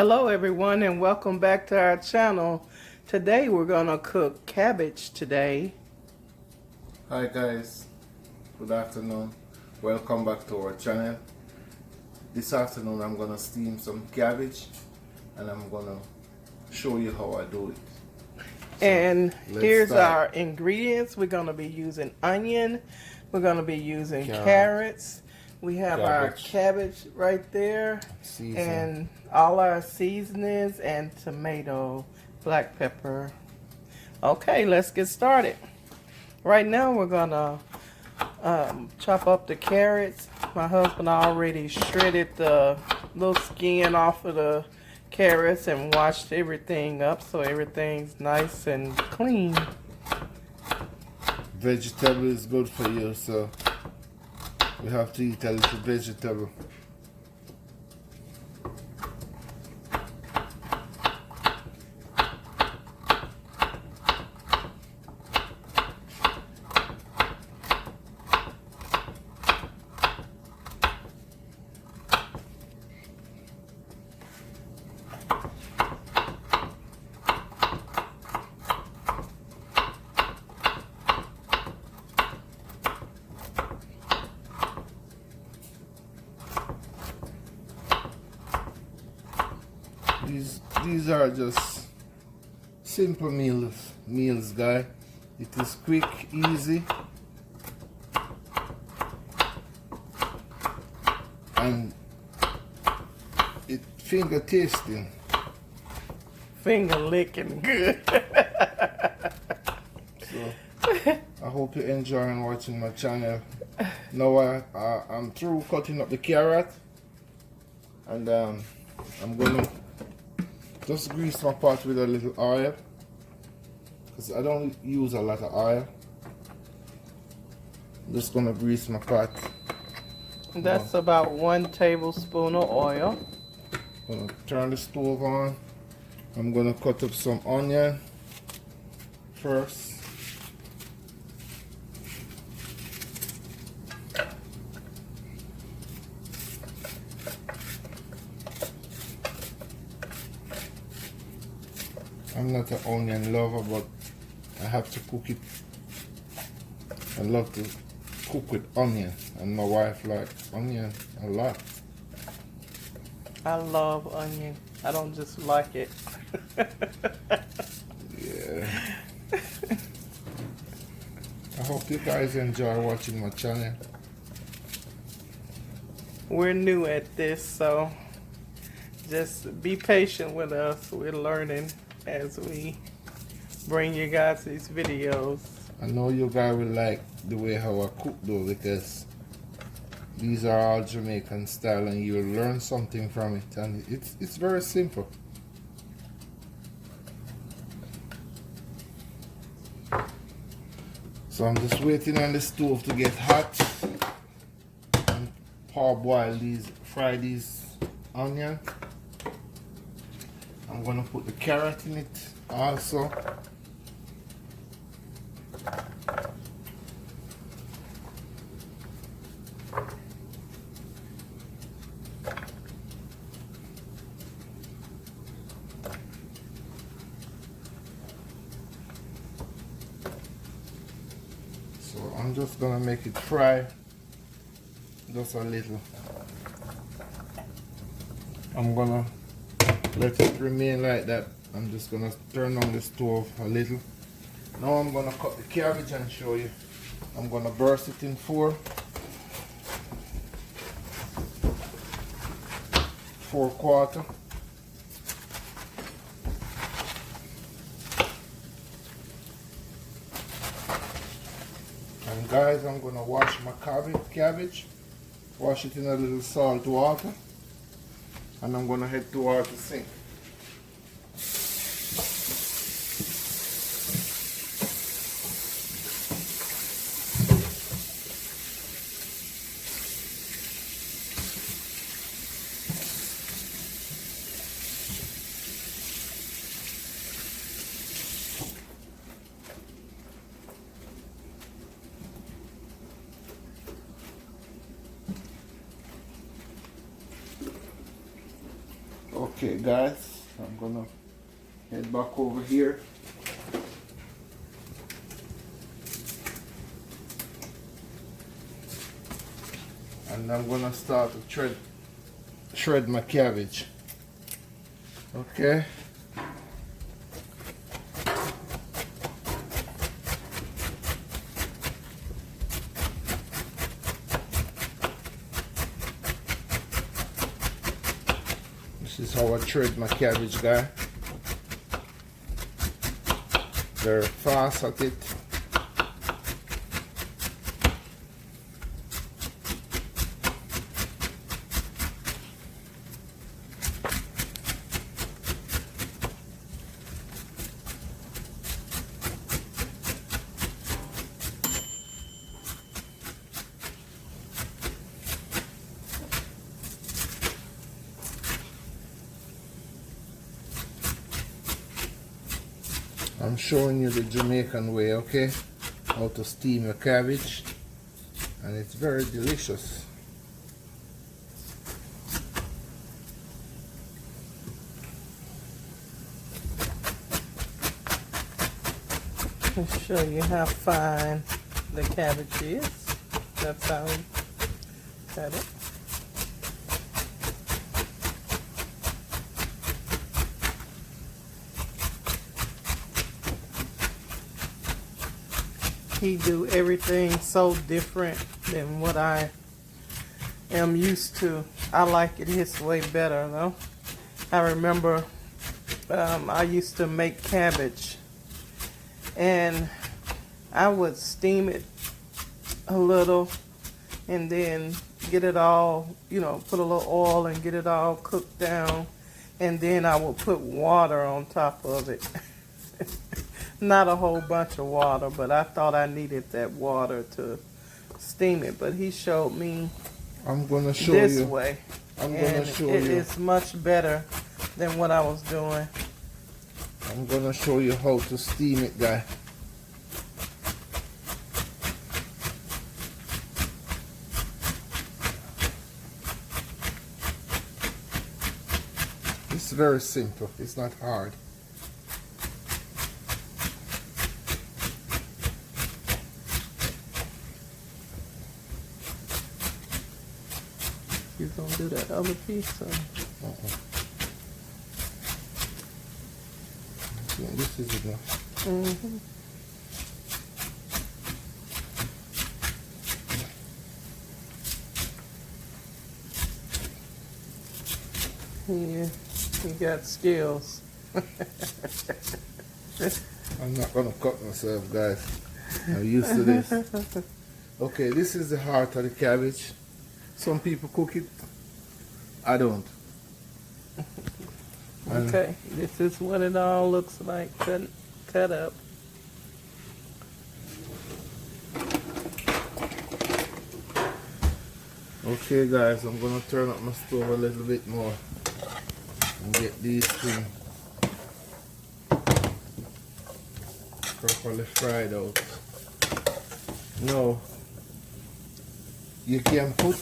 Hello everyone and welcome back to our channel. Today we're gonna cook cabbage today. Hi guys, good afternoon. Welcome back to our channel. This afternoon I'm gonna steam some cabbage and I'm gonna show you how I do it. And here's start. our ingredients. We're gonna be using onion. We're gonna be using carrots. We have our cabbage right there. And all our seasonings and tomato, black pepper. Okay, let's get started. Right now we're gonna chop up the carrots. My husband already shredded the little skin off of the carrots and washed everything up so everything's nice and clean. Vegetable is good for you, so we have to eat a little vegetable. These are just simple meals, guys. It is quick, easy, and it finger tasting. Finger licking good. So I hope you're enjoying watching my channel. Now I'm through cutting up the carrot, and I'm gonna just grease my pot with a little oil, because I don't use a lot of oil. I'm just gonna grease my pot. That's about 1 tablespoon of oil. I'm gonna turn the stove on. I'm gonna cut up some onion first. I'm not an onion lover, but I have to cook it. I love to cook with onion, and my wife likes onion a lot. I love onion. I don't just like it. Yeah. I hope you guys enjoy watching my channel. We're new at this, so just be patient with us. We're learning as we bring you guys these videos. I know you guys will like the way how I cook though, because these are all Jamaican style and you'll learn something from it, and it's very simple. So I'm just waiting on the stove to get hot and fry these onions. I'm gonna put the carrot in it also. So I'm just gonna make it fry just a little. I'm gonna let it remain like that. I'm just gonna turn on the stove a little. Now I'm gonna cut the cabbage and show you. I'm gonna burst it in four quarter. And guys, I'm gonna wash my cabbage. Wash it in a little salt water. And I'm gonna head towards the sink. Okay guys, I'm gonna head back over here. And I'm gonna start to shred my cabbage. Okay. This is how I shred my cabbage, guy. Very fast at it. I'm showing you the Jamaican way, okay? How to steam your cabbage, and it's very delicious. I'll show you how fine the cabbage is. That's how we cut it. He do everything so different than what I am used to. I like it his way better though. I remember I used to make cabbage and I would steam it a little and then get it all, you know, put a little oil and get it all cooked down, and then I would put water on top of it. Not a whole bunch of water, but I thought I needed that water to steam it. But he showed me I'm gonna show this you. way. I'm gonna show it you. is much better than what I was doing. I'm gonna show you how to steam it, guy. It's very simple. It's not hard. You gonna do that other piece? Or? Yeah, this is enough. Mm-hmm. Yeah, you got skills. I'm not gonna cut myself, guys. I'm used to this. Okay, this is the heart of the cabbage. Some people cook it. I don't. Okay, this is what it all looks like cut up. Okay guys, I'm gonna turn up my stove a little bit more and get these things properly fried out. Now, you can put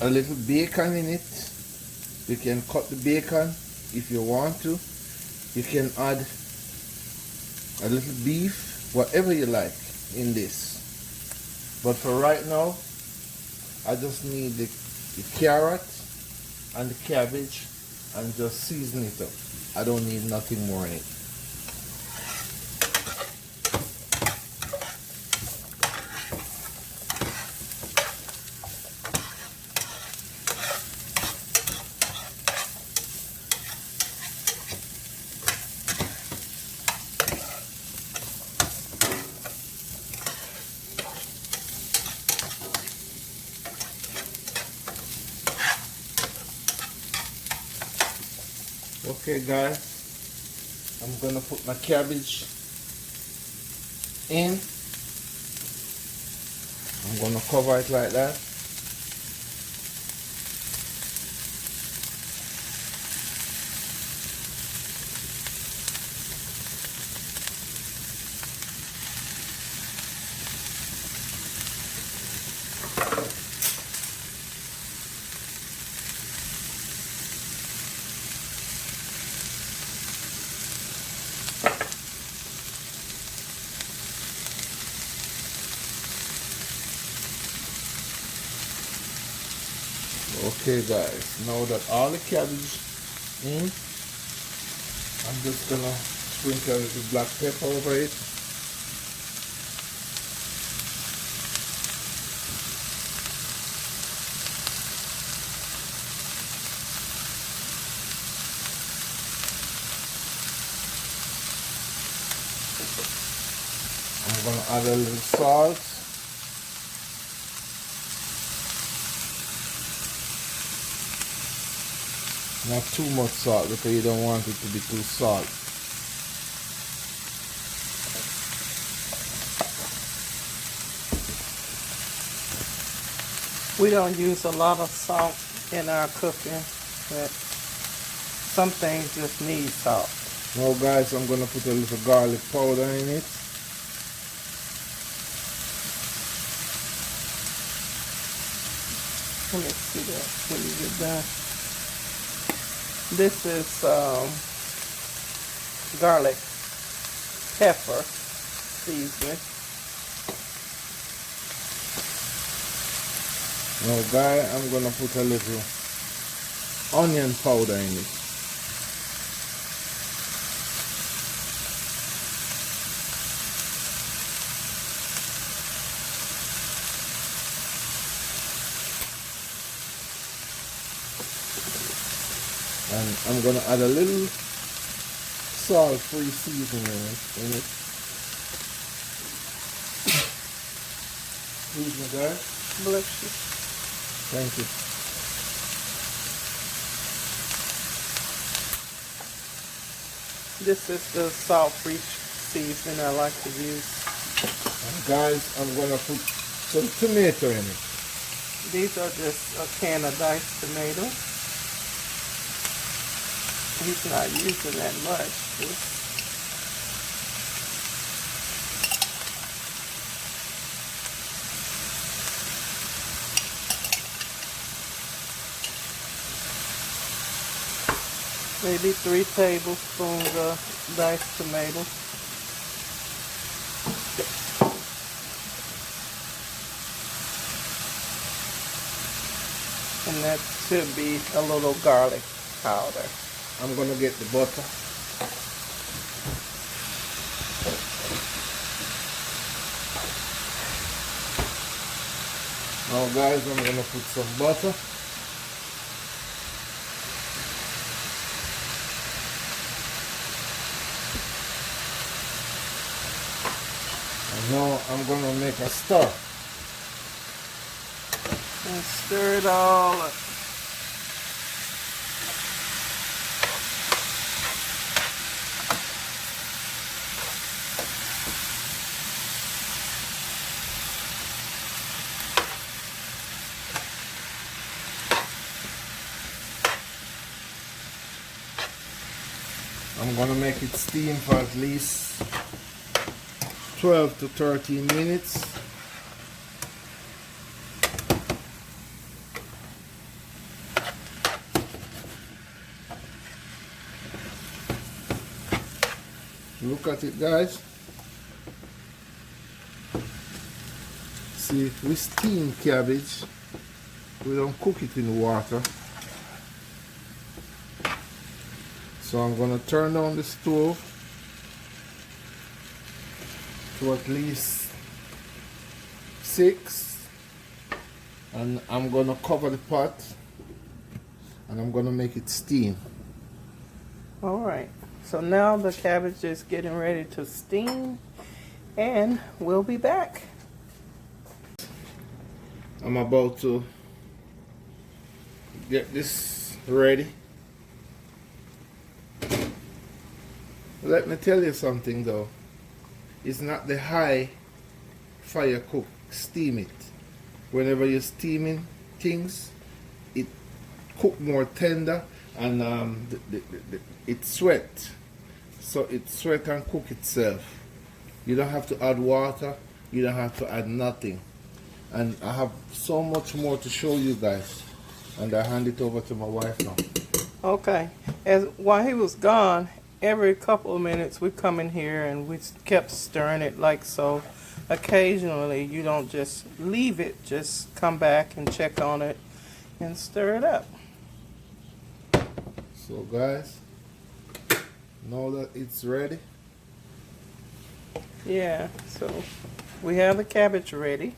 a little bacon in it. You can cut the bacon if you want to. You can add a little beef, whatever you like in this. But for right now, I just need the carrot and the cabbage and just season it up. I don't need nothing more in it. Okay guys, I'm gonna put my cabbage in. I'm gonna cover it like that. Okay guys, now that all the cabbage in, I'm just gonna sprinkle a little black pepper over it. I'm gonna add a little salt. Not too much salt because you don't want it to be too salt. We don't use a lot of salt in our cooking, but some things just need salt. Now guys, I'm gonna put a little garlic powder in it. Let me see that when you get done. This is garlic pepper seasoning. Now guys, I'm gonna put a little onion powder in it. And I'm gonna add a little salt-free seasoning in it. Please, my guy. Bless you. Thank you. This is the salt-free seasoning I like to use. And guys, I'm gonna put some tomato in it. These are just a can of diced tomatoes. He's not using that much. Maybe 3 tablespoons of diced tomatoes. And that should be a little garlic powder. I'm gonna get the butter. Now guys, I'm gonna put some butter. And now I'm gonna make a stir. And stir it all up. I'm gonna make it steam for at least 12 to 13 minutes. Look at it guys. See, we steam cabbage. We don't cook it in water. So I'm gonna turn on the stove to at least 6, and I'm gonna cover the pot and I'm gonna make it steam. All right, so now the cabbage is getting ready to steam, and we'll be back. I'm about to get this ready. Let me tell you something though. It's not the high fire cook, steam it. Whenever you're steaming things, it cook more tender, and it sweat. So it sweat and cook itself. You don't have to add water, you don't have to add nothing. And I have so much more to show you guys. And I hand it over to my wife now. Okay, while he was gone, every couple of minutes we come in here and we kept stirring it like so. Occasionally you don't just leave it, just come back and check on it and stir it up. So guys, now that it's ready. Yeah, so we have the cabbage ready.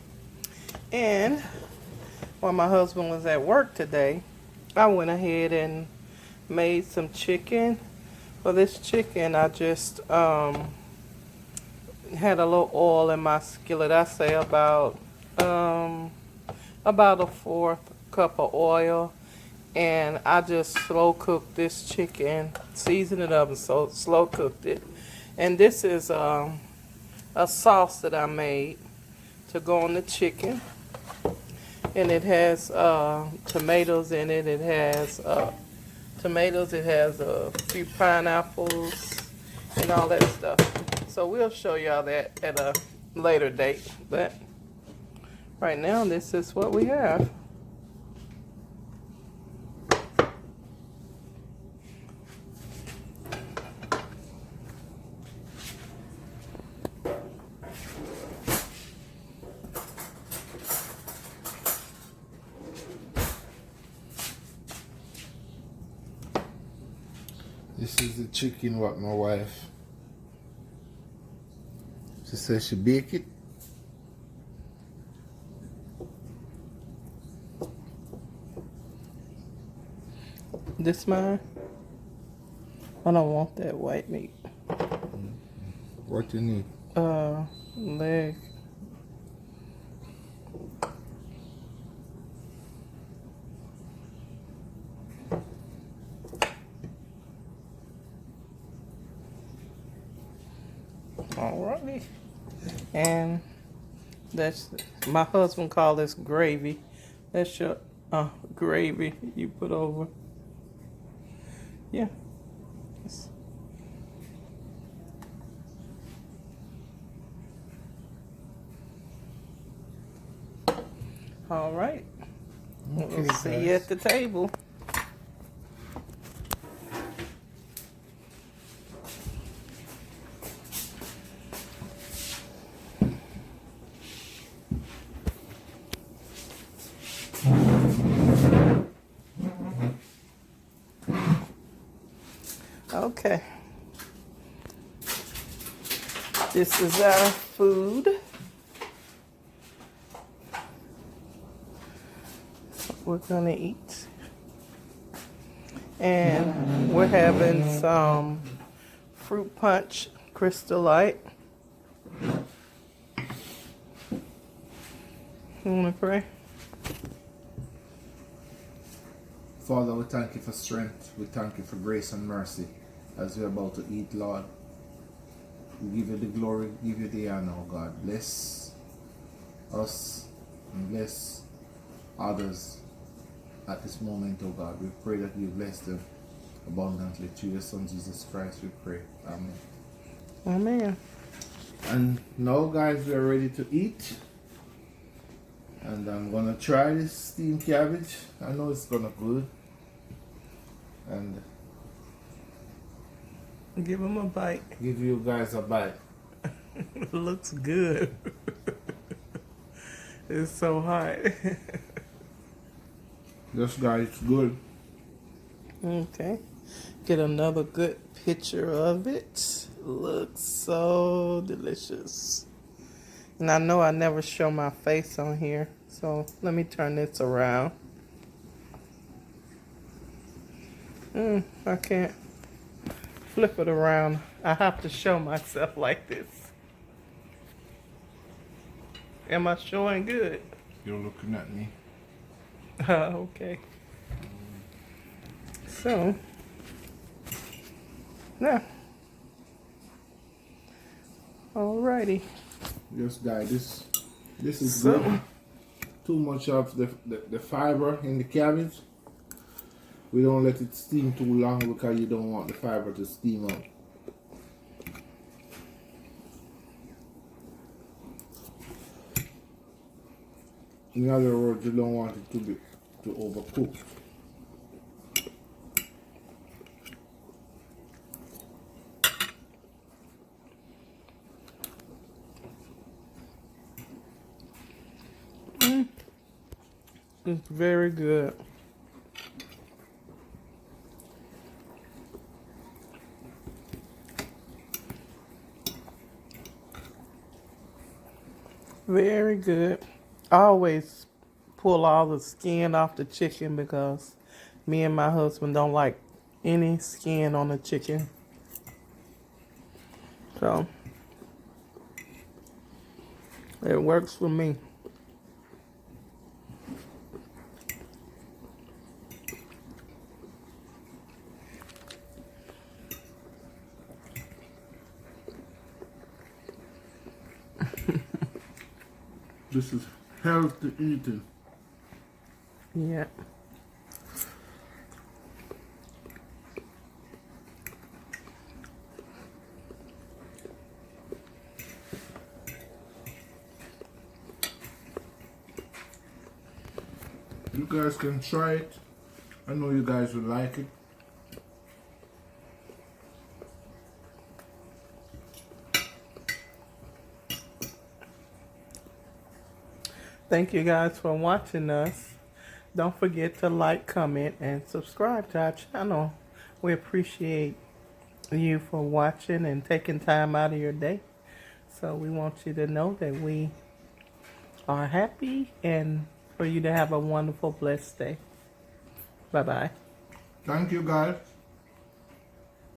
And while my husband was at work today, I went ahead and made some chicken. For this chicken, I just had a little oil in my skillet. I say about a fourth cup of oil, and I just slow cooked this chicken, seasoned it up, and so slow cooked it. And this is a sauce that I made to go on the chicken, and it has tomatoes in it. It has tomatoes. It has a few pineapples and all that stuff. So we'll show y'all that at a later date. But right now, this is what we have. This is the chicken what my wife, she says she bake it. This mine? I don't want that white meat. What you need? Leg. Alrighty. And that's, my husband called this gravy. That's your gravy you put over. Yeah. All right. Okay, We'll see you at the table. Okay. This is our food. We're gonna eat. And we're having some fruit punch Crystal Light. You wanna pray? Father, we thank you for strength. We thank you for grace and mercy as we're about to eat, Lord. We give you the glory, give you the honor, oh God. Bless us and bless others at this moment, oh God. We pray that you bless them abundantly. Through your Son, Jesus Christ, we pray. Amen. Amen. And now, guys, we're ready to eat. And I'm gonna try this steamed cabbage. I know it's gonna good. And give him a bite. Give you guys a bite. It looks good. It's so hot. This guy, it's good. Okay. Get another good picture of it. Looks so delicious. And I know I never show my face on here, so let me turn this around. I can't flip it around. I have to show myself like this. Am I showing good? You're looking at me. Okay. So, now, alrighty. Yes, guys, this is good. Too much of the fiber in the cabbage. We don't let it steam too long because you don't want the fiber to steam out. In other words, you don't want it to overcook. It's very good. Very good. I always pull all the skin off the chicken because me and my husband don't like any skin on the chicken. So it works for me. This is healthy eating. Yeah. You guys can try it. I know you guys will like it. Thank you guys for watching us. Don't forget to like, comment, and subscribe to our channel. We appreciate you for watching and taking time out of your day. So we want you to know that we are happy and for you to have a wonderful, blessed day. Bye-bye. Thank you guys.